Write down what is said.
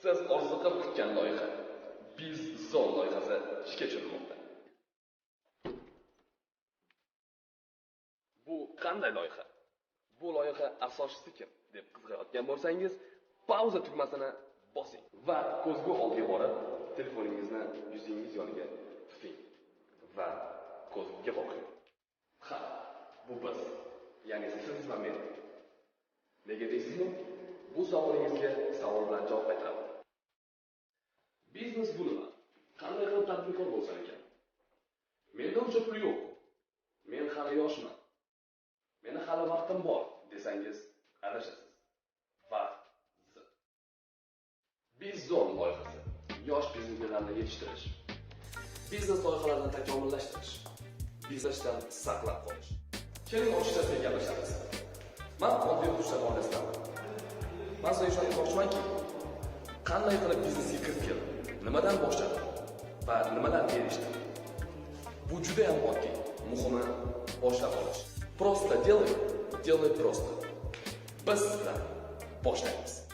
Siz orziqib kutgan loyiha BizZone loyihasi ishga tushirilmoqda. Bu qanday loyiha? Bu loyiha asoschisi kim deb qiziqayotgan bo'lsangiz, pauza tugmasini bosing va ko'zgu oldiga borib, telefoningizni yuzingiz yoniga tuting va ko'zguga boqing. Ha, bu biz, ya'ni siz va men. Nega deysizmi? Bu savolingizga savol bilan javob qaytaraman. Biznes bu nima? Qanday qilib tadbirkor bo'lsam ekan? Menda uncha pul yo'q. Men hali yoshman. Meni hali vaqtim bor desangiz, adashasiz. Vaqt Z. BizZone loyihasi yosh biznesmenlarni yetishtirish, biznes loyihalarini takomillashtirish, biznesdan saqlab qolish. Keling ochiqchasiga gaplashamiz. Men oddiy kursdan oilasidaman. Men sizga shuni aytmoqchimanki, qanday qilib biznesga kirib keldim, nimadan boshladim va nimadan erishdim. Bu juda ham oddiy, muhimi boshlab olish. Просто делай просто. Biz sizdan boshlaymiz.